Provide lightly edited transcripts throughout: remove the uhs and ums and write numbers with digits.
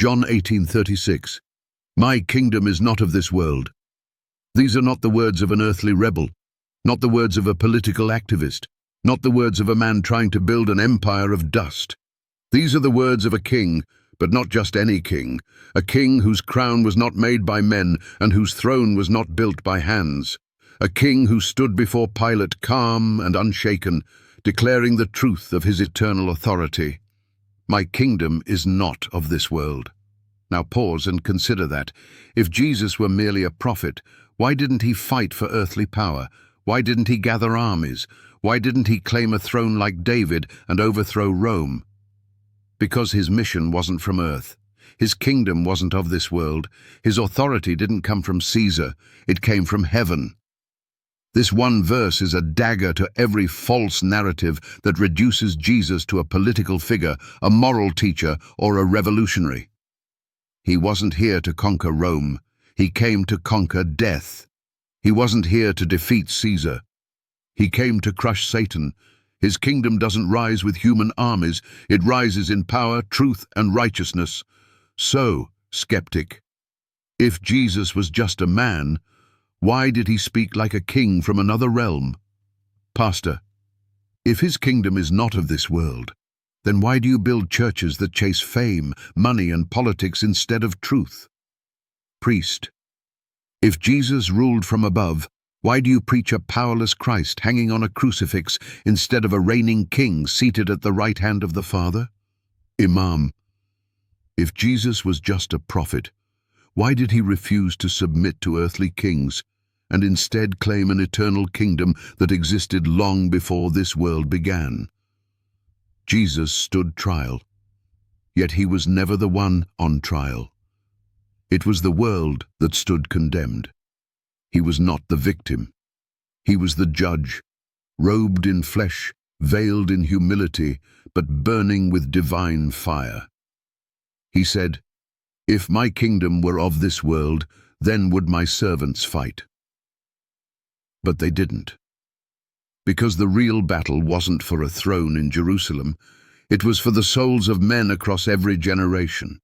John 18:36. My kingdom is not of this world. These are not the words of an earthly rebel, not the words of a political activist, not the words of a man trying to build an empire of dust. These are the words of a king, but not just any king, a king whose crown was not made by men and whose throne was not built by hands, a king who stood before Pilate calm and unshaken, declaring the truth of his eternal authority. My kingdom is not of this world. Now pause and consider that. If Jesus were merely a prophet, why didn't he fight for earthly power? Why didn't he gather armies? Why didn't he claim a throne like David and overthrow Rome? Because his mission wasn't from earth. His kingdom wasn't of this world. His authority didn't come from Caesar. It came from heaven. This one verse is a dagger to every false narrative that reduces Jesus to a political figure, a moral teacher, or a revolutionary. He wasn't here to conquer Rome. He came to conquer death. He wasn't here to defeat Caesar. He came to crush Satan. His kingdom doesn't rise with human armies. It rises in power, truth, and righteousness. So, skeptic, if Jesus was just a man, why did he speak like a king from another realm? Pastor, if his kingdom is not of this world, then why do you build churches that chase fame, money, and politics instead of truth? Priest, if Jesus ruled from above, why do you preach a powerless Christ hanging on a crucifix instead of a reigning king seated at the right hand of the Father? Imam, if Jesus was just a prophet, why did he refuse to submit to earthly kings and instead claim an eternal kingdom that existed long before this world began? Jesus stood trial, yet he was never the one on trial. It was the world that stood condemned. He was not the victim. He was the judge, robed in flesh, veiled in humility, but burning with divine fire. He said, "If my kingdom were of this world, then would my servants fight." But they didn't. Because the real battle wasn't for a throne in Jerusalem, it was for the souls of men across every generation.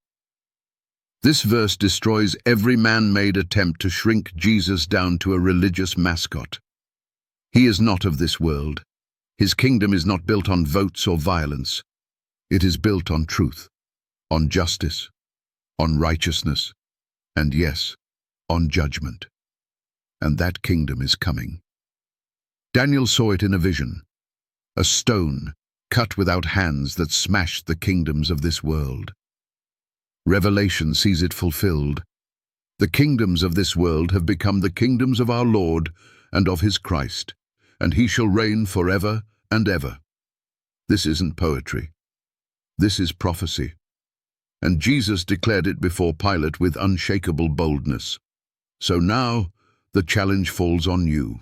This verse destroys every man-made attempt to shrink Jesus down to a religious mascot. He is not of this world. His kingdom is not built on votes or violence. It is built on truth, on justice, on righteousness, and yes, on judgment. And that kingdom is coming. Daniel saw it in a vision, a stone cut without hands that smashed the kingdoms of this world. Revelation sees it fulfilled. The kingdoms of this world have become the kingdoms of our Lord and of his Christ, and he shall reign forever and ever. This isn't poetry. This is prophecy. And Jesus declared it before Pilate with unshakable boldness. So now, the challenge falls on you.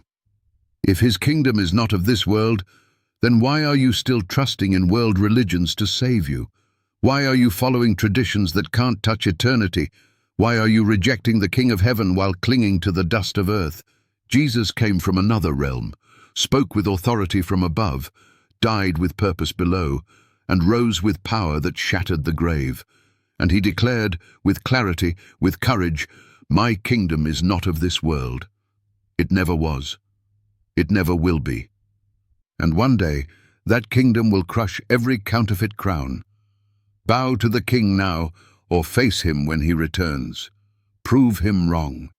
If his kingdom is not of this world, then why are you still trusting in world religions to save you? Why are you following traditions that can't touch eternity? Why are you rejecting the King of Heaven while clinging to the dust of earth? Jesus came from another realm, spoke with authority from above, died with purpose below, and rose with power that shattered the grave. And he declared, with clarity, with courage, "My kingdom is not of this world." It never was. It never will be. And one day, that kingdom will crush every counterfeit crown. Bow to the King now, or face him when he returns. Prove him wrong.